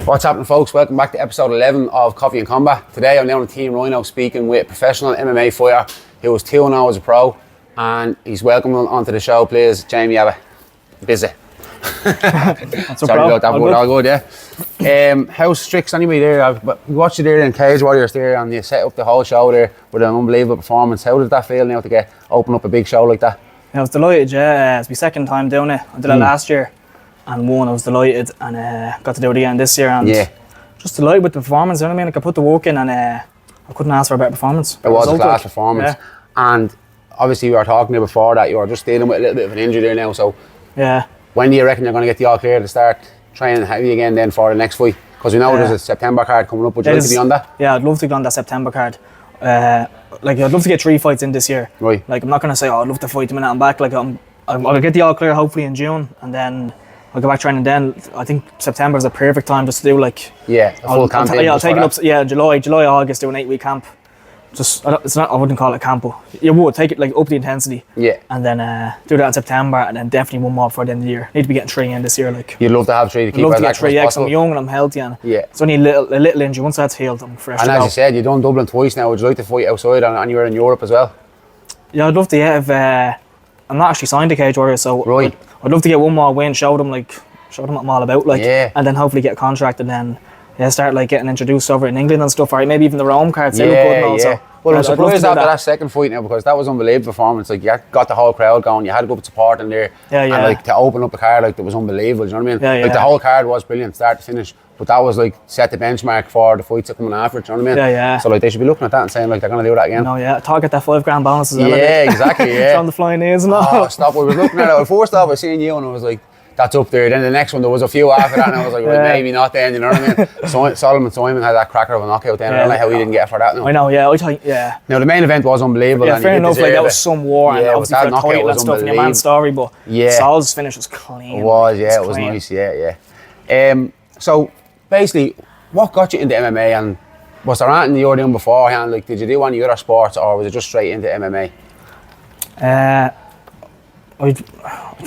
What's happening, folks? Welcome back to episode 11 of Coffee and Combat. Today I'm down on Team Rhino speaking with professional MMA fighter who was 2-0 as a pro, and he's welcome onto the show, please, Jamie Abbot. Bissett. Sorry about that, but all good, yeah. How's Strix anyway there? We watched you there in Cage Warriors there, and you set up the whole show there with an unbelievable performance. How did that feel now to open up a big show like that? I was delighted, yeah. It's my second time doing it. I did it last year and won. I was delighted, and got to do it again this year, and just delighted with the performance, you know what I mean? Like, I put the work in, and I couldn't ask for a better performance. It was a class performance, and obviously we were talking there before that you were just dealing with a little bit of an injury there now, so when do you reckon you're going to get the all clear to start training heavy again then for the next fight? Because we know there's a September card coming up. Would you like to be on that? Yeah, I'd love to be on that September card. Like, I'd love to get 3 fights in this year. Right. Like, I'm not going to say, I'd love to fight the minute I'm back. Like, I'll get the all clear hopefully in June, and then I'll go back training then. I think September is a perfect time just to do like a full camp. I'll take it up. Yeah, July, August, do an 8-week camp. Just I wouldn't call it camp, but you would take it like up the intensity. Yeah. And then do that in September, and then definitely one more before the end of the year. Need to be getting 3 in this year. Like, you'd love to have 3 to keep. I'd love to get 3. Yeah, because I'm young and I'm healthy, and it's only a little injury. Once that's healed, I'm fresh. And as you said, you've done Dublin twice now. Would you like to fight outside and anywhere in Europe as well? Yeah, I'd love to. Yeah, if I'm not actually signed to Cage Warriors, so I'd love to get one more win, show them what I'm all about, like, and then hopefully get a contract, and then start like getting introduced over in England and stuff, right? Maybe even the Rome cards. They look good and all, so. Well, I'm surprised after that second fight now, because that was unbelievable performance. Like, you got the whole crowd going, you had good support in there, and like to open up the card, like, that was unbelievable. Do you know what I mean? Like, the whole card was brilliant, start to finish, but that was like set the benchmark for the fights that coming after. Do you know what I mean? So like, they should be looking at that and saying like they're going to do that again. No, target that $5,000 bonus as well. Yeah, exactly. Yeah. From the flying knees and all. Oh, stop! I was looking at it. First off, I seen you and I was like, that's up there. Then the next one, there was a few after that, and I was like, well, maybe not then, you know what I mean? So, Solomon Simon had that cracker of a knockout then. I don't know how he didn't get it for that. No. I know, yeah. Now, the main event was unbelievable. Yeah, fair enough, like, that was some war, and obviously for the title and stuff, and your man's story, but Sol's finish was clean. It was, it was nice, so, basically, what got you into MMA, and was there anything you were doing beforehand? Like, did you do any other sports, or was it just straight into MMA? I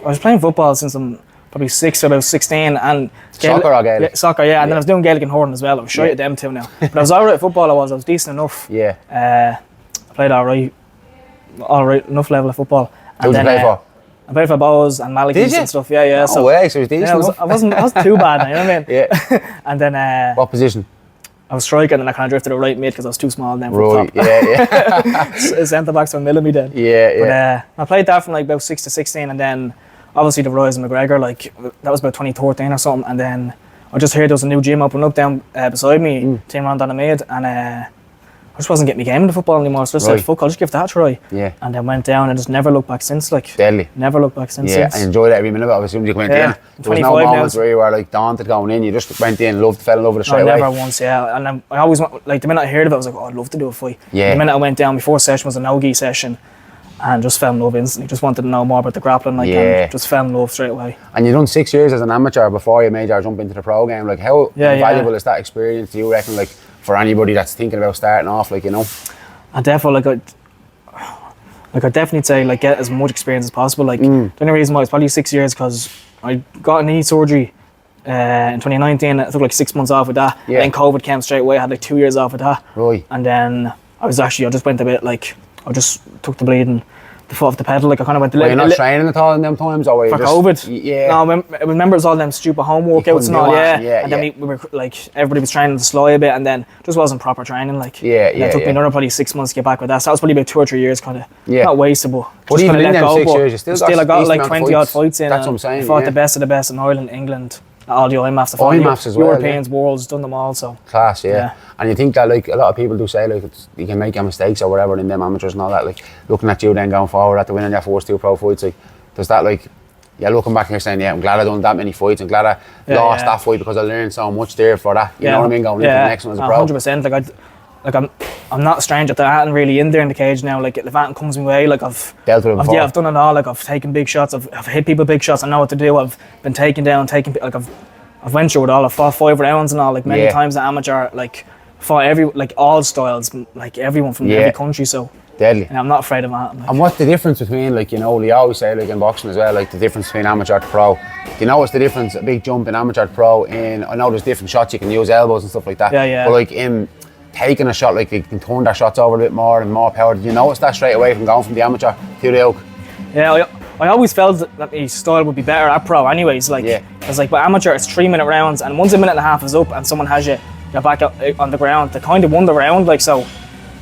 was playing football since I'm probably 6 or about 16, and soccer or Gaelic? Soccer, and then I was doing Gaelic and hurling as well. I was shy at them too now, but I was alright at football. I was decent enough. I played alright enough level of football. Who did you play for? I played for Bows and Malachy's and stuff. Yeah. So it was decent. I wasn't too bad. You know what I mean? And then what position? I was striking, and then I kind of drifted to right mid because I was too small then for the top. Centre backs were milling me then. But I played that from like about 6 to 16, and then obviously the rise of McGregor, like that was about 2013 or something, and then I just heard there was a new gym opening up down beside me, Team Round on the Mid, and I just wasn't getting my game in the football anymore, so I just said, fuck, I'll just give that a try. And then went down and just never looked back since, like. Deadly. Never looked back since. I enjoyed it every minute, obviously, when you went in. There was no moments where you were like daunted going in, you just went in, fell in love with it straight away. Never once, and then I always, like, the minute I heard of it, I was like, oh, I'd love to do a fight. The minute I went down, my first session was a no-gi session, and just fell in love instantly, just wanted to know more about the grappling, like, and just fell in love straight away. And you done 6 years as an amateur before you made your jump into the pro game, like, how valuable is that experience, do you reckon, like, for anybody that's thinking about starting off, like, you know? I definitely I'd definitely say, like, get as much experience as possible. Like, the only reason why it's probably 6 years because I got a knee surgery in 2019. I took like 6 months off with that. Then COVID came straight away. I had like 2 years off with that. And then I just went a bit like, I just took the bleeding, the foot off the pedal. Like, I kind of went a little. Were you not training at all in them times, or were you for just COVID? No, I remember it was all them stupid home workouts and all. And then we were like, everybody was training to sly a bit, and then just wasn't proper training. Like, and it took me another probably 6 months to get back with that. So that was probably about 2 or 3 years, kind of not wasted, but just even kind of in let them go. 6 years, you still I got like 20 odd fights in. That's what I'm saying. I fought the best of the best in Ireland, England. All the IMAFs, the IMAFs as well, Europeans, worlds, done them all. So class, and you think that, like, a lot of people do say, like, you can make your mistakes or whatever in them amateurs and all that. Like, looking at you then going forward after winning your first 2 pro fights, like, does that, like, looking back and you're saying, I'm glad I done that many fights, I'm glad I lost that fight because I learned so much there for that. You know what I mean? Going into the next one as a pro. 100%. Like, I'm not a stranger to that, and really in there in the cage now. Like, if anything comes my way, like, I've dealt with it before. I've done it all. Like, I've taken big shots, I've hit people big shots. I know what to do. I've been taken down, like, I've went through it all. I've fought 5 rounds and all, like, many times an amateur, like, fought all styles, like, everyone from every country. So Deadly. And I'm not afraid of that. Like. And what's the difference between, like, you know, they always say, like, in boxing as well, like, the difference between amateur to pro. Do you know what's the difference, a big jump in amateur to pro? I know there's different shots, you can use elbows and stuff like that. Yeah. But, like, in taking a shot, like, you can turn their shots over a bit more and more power. Did you notice that straight away from going from the amateur to the oak? Yeah, I always felt that my style would be better at pro anyways. Like, it's like, by amateur, it's 3-minute rounds, and once a minute and a half is up and someone has you, you're back up on the ground, they kind of won the round, like, so.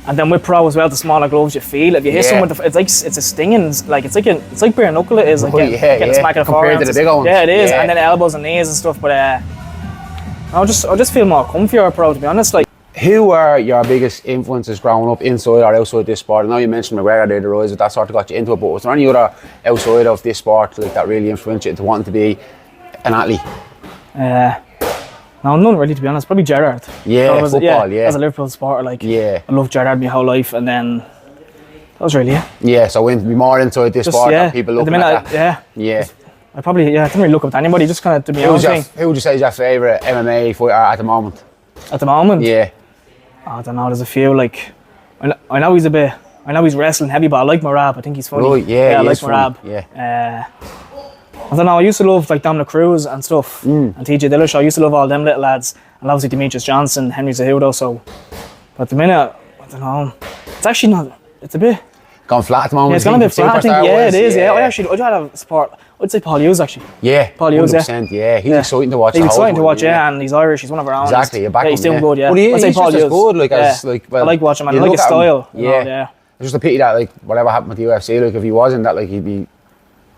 And then with pro as well, the smaller gloves you feel. If you hit someone, it's a stinging, like, it's like bare knuckle it is, like, getting smacked in the compared to the big ones. Yeah, it is, and then elbows and knees and stuff, but I just feel more comfier at pro, to be honest, like. Who were your biggest influences growing up inside or outside this sport? I know you mentioned McGregor there, the rise of that sort of got you into it, but was there any other outside of this sport, like, that really influenced you into wanting to be an athlete? No, none really, to be honest. Probably Gerrard. Yeah, football, yeah. As a Liverpool supporter, like, I loved Gerrard my whole life, and then that was really it. Yeah, so went to be more inside this sport than people looking at that. Yeah. I probably, I didn't really look up to anybody, just kind of did my own thing. Who would you say is your favourite MMA fighter at the moment? At the moment? Yeah. I don't know, there's a few, like, I know he's wrestling heavy, but I like Marab. I think he's funny. Right, yeah, I like Marab. Yeah. I don't know, I used to love, like, Dominic Cruz and stuff, and TJ Dillashaw. I used to love all them little lads, and obviously Demetrius Johnson, Henry Cejudo, so. But at the minute, I don't know, it's actually not, it's a bit. Gone flat at the moment. Yeah, it's gone a bit flat, I think. Yeah, it is, I'd have support, I'd say Paul Hughes, actually. Yeah, Paul Hughes, 100%, yeah. He's exciting to watch. He's exciting to watch, and he's Irish, he's one of our own. Exactly, you're back he's still good, But I'd say Paul Hughes. Good, like, I like watching him, I like his style. Yeah. It's just a pity that, like, whatever happened with the UFC, like, if he wasn't that, like, he'd be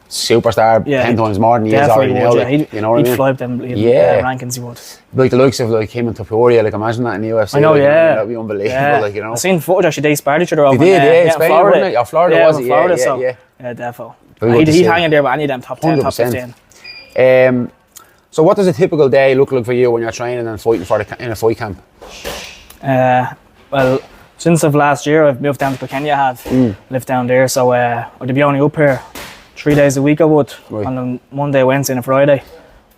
superstar 10 times more than he is already now. Like, you know what I mean? He'd fly up them rankings, he would. Like the likes of, like, him and Topuria, like, imagine that in the UFC. I know, like, that'd be unbelievable, like, you know. I've seen footage actually, they sparred each other over. They did, in Spain, Florida. wasn't it? Florida, was it? Yeah, defo. He'd hang in there with any of them top 10, top 15. So what does a typical day look like for you when you're training and fighting in a fight camp? Well, since last year, I've moved down to Kilkenny. I have lived down there, so I'd be only up here 3 days a week. I would on a Monday, Wednesday, and a Friday.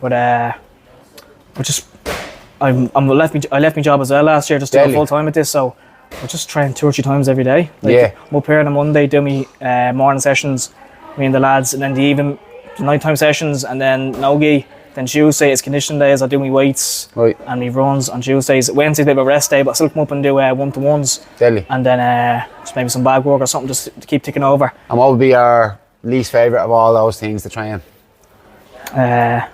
But I left my job as well last year just to go full time at this. So I just train 2 or 3 times every day. Like, I'm up here on a Monday, do me morning sessions, me and the lads, and then the nighttime sessions, and then no-gi. Then Tuesday is conditioning days. I do my weights and my runs on Tuesdays. Wednesday's a bit of a rest day, but I still come up and do one-to-ones. And then just maybe some bag work or something just to keep ticking over. And what would be your least favourite of all those things to train? I'd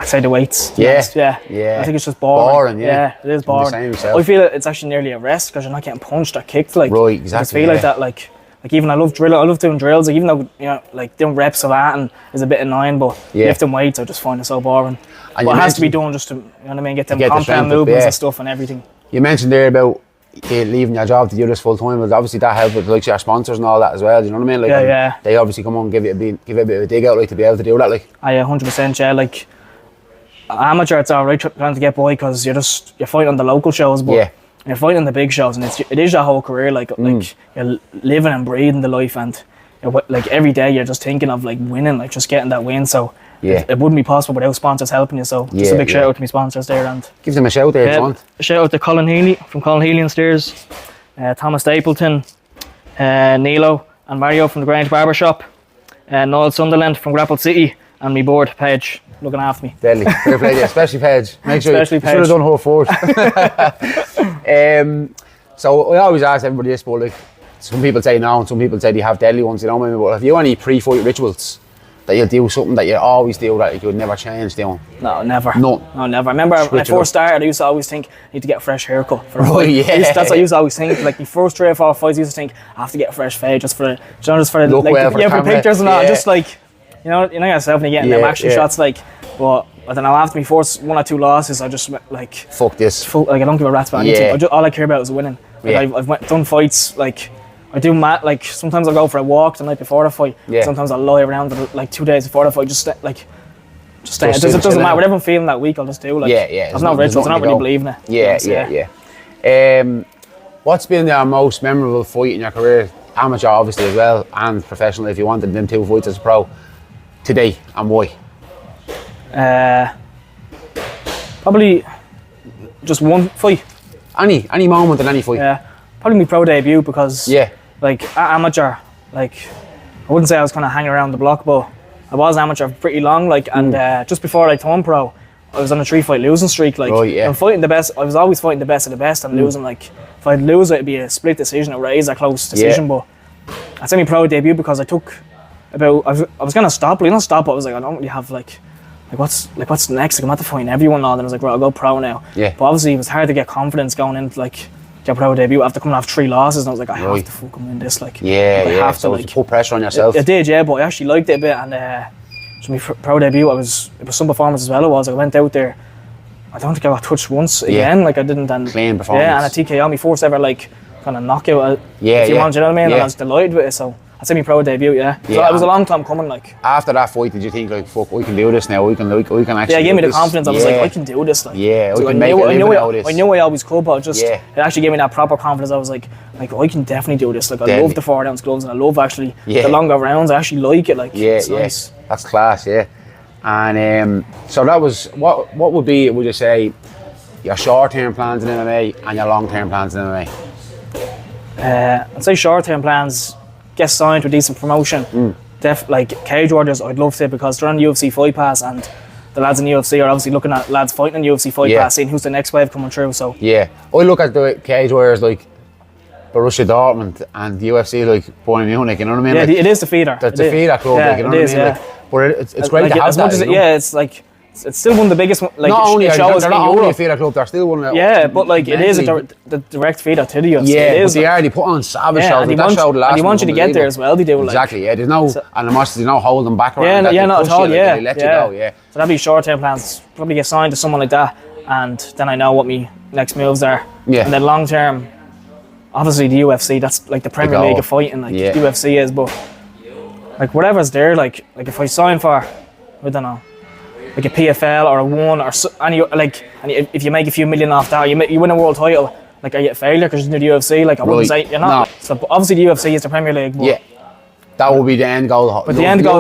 say the weights. Yeah. I think it's just boring. Yeah, it is boring. I feel it's actually nearly a rest because you're not getting punched or kicked. Like, right, exactly. I just feel like that. Like even I love doing drills. Like, even though, you know, like doing reps of that and is a bit annoying, but lifting weights, I just find it so boring. And but it has to be done just to, you know what I mean, get them compound movements and stuff and everything. You mentioned there about leaving your job to do this full time, but obviously that helps with, like, your sponsors and all that as well. Do you know what I mean? Like, they obviously come on and give it a bit of a dig out, like, to be able to do that. Like, 100%. Yeah, like amateur, it's alright trying to get by because you're fighting on the local shows, but you're fighting on the big shows, and it is your whole career. Like you're living and breathing the life, and like every day you're just thinking of, like, winning, like just getting that win. So it wouldn't be possible without sponsors helping you. So just a big shout out to my sponsors there, and give them a shout there if you want. A shout out to Colin Healy from Colin Healy and Steers, Thomas Stapleton, Nilo and Mario from the Grange Barbershop, Noel Sunderland from Grapple City, and me board Paige looking after me. Deadly. Fair play, especially Paige. Make sure you should have done her first. So I always ask everybody this, but, like, some people say no and some people say they have deadly ones, you know what I mean? But have you any pre-fight rituals that you'll do, something that you always do that you would never change doing? No, never. None? No, never. I remember when I first started, I used to always think, I need to get a fresh haircut for a fight. Yeah. That's what I used to always think. Like, the first 3 or 4 fights, I used to think, I have to get a fresh fade just for the look, like, well, for pictures and all. Just like, you know yourself when you're getting them action shots, like. But I don't know, after my first 1 or 2 losses, I just, like, fuck this. Like, I don't give a rat's about anything. All I care about is winning. Like, I've done fights, like, I do like, sometimes I'll go for a walk the night before the fight. Sometimes I'll lie around like 2 days before the fight, just stay. It doesn't matter. Whatever I'm feeling that week, I'll just do. Like, there's no rituals. I don't really believe in it. What's been your most memorable fight in your career, amateur obviously as well, and professional if you wanted them 2 fights as a pro, today, and why? Probably just one fight. Any moment in any fight. Yeah, probably my pro debut because like at amateur, like I wouldn't say I was kind of hanging around the block, but I was amateur for pretty long, like, and just before I turned pro, I was on a 3-fight losing streak, like, I'm fighting the best. I was always fighting the best of the best and losing, like, if I'd lose it'd be a split decision, or it is a close decision, but I sent my pro debut because I took about, I was gonna stop, like, not stop, but I was like, I don't really have like what's next, like, I'm at the fighting everyone now, and I was like, right, I'll go pro now, but obviously it was hard to get confidence going into, like, your pro debut after coming off 3 losses, and I was like, I have to fucking win this, like, I have to, so like, you put pressure on yourself. I did, but I actually liked it a bit, and so my pro debut, it was some performance as well. I went out there, I don't think I got touched once again, like I didn't, and clean performance. Yeah, and a TKO, my first ever like kind of knockout, if you want, you know what I mean? And I was delighted with it, so I'd say my pro debut, so it was a long time coming, like. After that fight, did you think, like, fuck, we can do this now, we can actually it gave me the confidence, I was like, I can do this, like. So I knew I always could, but it actually gave me that proper confidence. I was like, I can definitely do this, like, I love the 4-ounce gloves, and I love actually the longer rounds, I actually like it, like, it's nice. That's class, and so that was, what would be, would you say, your short-term plans in MMA and your long-term plans in MMA? I'd say short-term plans, get signed to a decent promotion. Like Cage Warriors, I'd love to, because they're on UFC Fight Pass, and the lads in UFC are obviously looking at lads fighting in UFC Fight Pass, seeing who's the next wave coming through. So I look at the Cage Warriors like Borussia Dortmund and the UFC like Bayern Munich. You know what I mean? Yeah, like, it is the feeder. It's the feeder club. Yeah, like, you know what I mean? Like, but it's great like, to have as that. Much as it's like. It's still one of the biggest, like, not only they're not only a feeder club, they're still one of the but like it is the direct feeder to the UFC. They put on savage shows. And they want you to get there as well. They do, exactly. There's no animosity, no holding back around. Not at all. They let you go. So that'd be short-term plans. Probably get signed to someone like that, and then I know what my next moves are. And then long-term, obviously the UFC. That's like the Premier League of fighting. Like the UFC is, but like whatever's there. Like if I sign for, I don't know, like a PFL or a one or any, like, and if you make a few million off that, you win a world title, like, are you a failure because you're in the UFC? Like, I wouldn't say you're not. No. So obviously the UFC is the Premier League. But that will be the end goal. But the end goal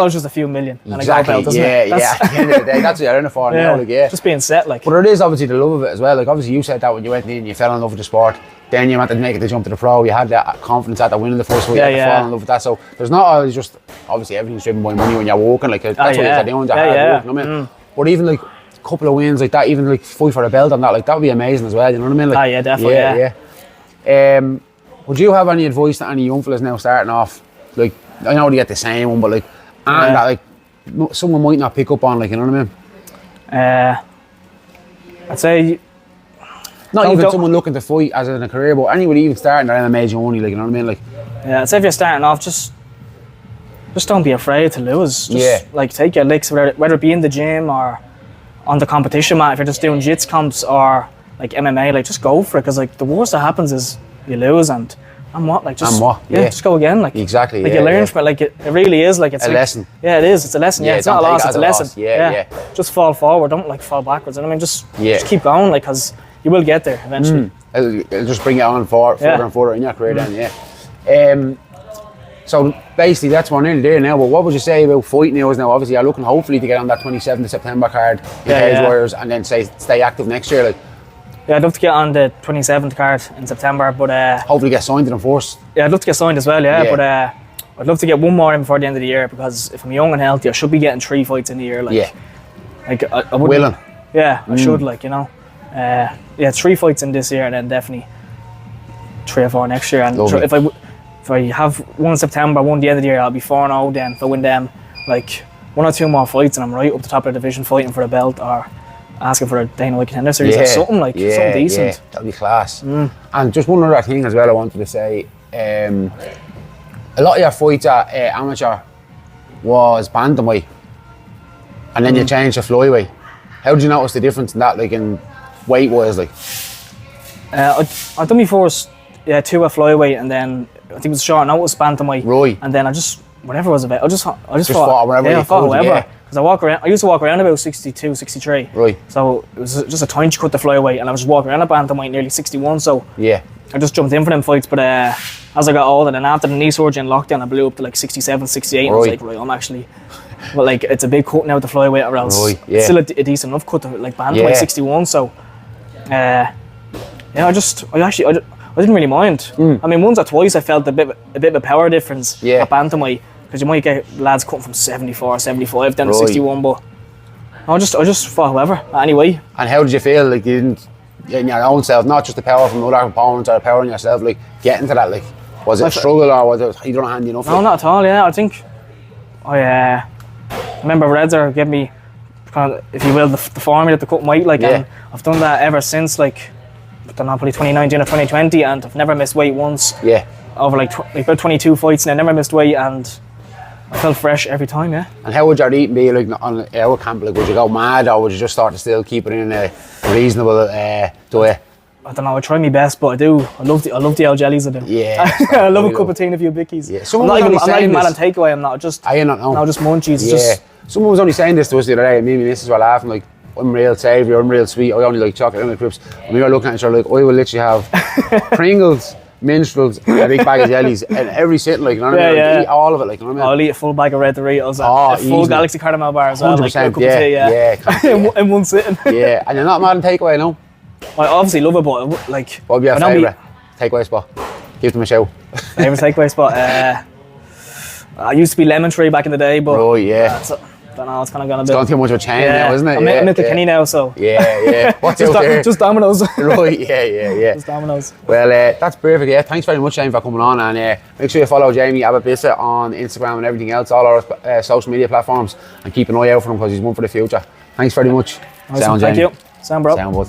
is just a few million. Exactly. And a gold belt, isn't it? At the end of the day, that's what you're in it for now. Like, just being set, like. But it is obviously the love of it as well. Like, obviously you said that when you went in, you fell in love with the sport. Then you had to make it the jump to the pro. You had that confidence after winning the first fight. You had to fall in love with that. So there's not always just, obviously everything's driven by money when you're walking. Like, that's what it is at the end of hard work. You know what I mean? But even like a couple of wins like that, even like fight for a belt and that, like that would be amazing as well. You know what I mean? Like, definitely. Would you have any advice to any young fellas now starting off? Like, I know they get the same one, but like, and that like someone might not pick up on, like, you know what I mean? I'd say. Not even someone looking to fight as in a career, but anybody even starting their MMA journey, like, you know what I mean? Like, I'd say if you're starting off, just don't be afraid to lose. Just like take your licks, whether it be in the gym or on the competition mat. If you're just doing jits comps or like MMA, like just go for it, because like the worst that happens is you lose and what, like just just go again, like exactly. Like you learn from it, like it really is like it's a lesson. Yeah, it is. It's a lesson. Yeah, it's not a loss. It's a lesson. Just fall forward. Don't like fall backwards. And I mean, just keep going, like, because you will get there eventually. It'll just bring you on further and further in your career then, so basically that's one nearly there now, but what would you say about fighting news now? Obviously you're looking hopefully to get on that 27th of September card in Cage Warriors and then stay active next year. Like. Yeah, I'd love to get on the 27th card in September, but hopefully get signed to them first. Yeah, I'd love to get signed as well, but I'd love to get one more in before the end of the year, because if I'm young and healthy I should be getting 3 fights in the year, like I wouldn't. Willing. Yeah, I should, like, you know. 3 fights in this year, and then definitely 3 or 4 next year. And if I have one in September, one at the end of the year, I'll be 4-0. Then if I win them, like 1 or 2 more fights, and I'm right up the top of the division fighting for a belt or asking for a Dana White Contender Series or something, like something decent. Yeah, that'd be class. And just one other thing as well I wanted to say, a lot of your fights at amateur was bantamweight, and then you changed to flyweight. How did you notice the difference in that, like in weight wise, like? I done my first 2 at flyweight, and then I think it was short notice bantamweight. Right. And then I just whatever was about, I just fought whatever. Yeah, I fought whoever. Because I used to walk around about 62, 63. Right. So it was just a tiny cut to flyweight, and I was just walking around at bantamweight nearly 61. So I just jumped in for them fights. But as I got older, and after the knee surgery and lockdown, I blew up to like 67, 68. And I was like, right, I'm actually. Well, like it's a big cut now to flyweight, or else it's still a decent enough cut to like bantamweight 61. So I I didn't really mind. I mean, once or twice I felt a bit of a power difference at bantamweight, because you might get lads cutting from 74, 75 down to 61, but I just fought whoever, anyway. And how did you feel, like, you didn't, in your own self, not just the power from other opponents or the power in yourself, like, getting to that, like, was it a struggle or was it you don't hand enough? No, not at all, yeah. I think, I remember Redzer gave me, kind of, if you will, the formula to cut weight, like, and I've done that ever since, like, I don't know, probably 2019 or 2020, and I've never missed weight once. Yeah. Over like about 22 fights, and I never missed weight, and I felt fresh every time, yeah. And how would your eating be, like, on our camp? Like, would you go mad, or would you just start to still keep it in a reasonable diet? I don't know, I try my best, but I do. I love the L jellies I do. Yeah. I love a cup of tea and a few bickies. Yeah. I'm not even mad on takeaway, I'm not. Just, I don't know. No, just munchies. Yeah. Just, someone was only saying this to us the other day, and me and my missus were laughing, like, I'm real savoury, I'm real sweet, I only like chocolate, I only like crisps. And we were looking at each other like, I will literally have Pringles, Minstrels, a big bag of jellies, and every sitting, like, you know what I mean? I'll eat all of it, like, you know what I mean? I'll eat a full bag of Red Doritos, a full Galaxy Caramel bar as well, like a cup of tea, in one sitting. Yeah, and you're not mad on takeaway, no? I obviously love it, but, like... What would be your favourite takeaway spot? Give them a show. Favourite takeaway spot? I used to be Lemon Tree back in the day, but... Oh, yeah. I don't know, it's kind of gone a bit... It's gone too much of a chain now, isn't it? I'm in the Kenny now, so... Yeah. What's out there? Just Domino's. Right, yeah. Just Domino's. Well, that's perfect, yeah. Thanks very much, Jamie, for coming on, and make sure you follow Jamie Abbot Bissett on Instagram and everything else, all our social media platforms, and keep an eye out for him, because he's one for the future. Thanks very much. Awesome. Thank you. Sound, bro. Sound, bud.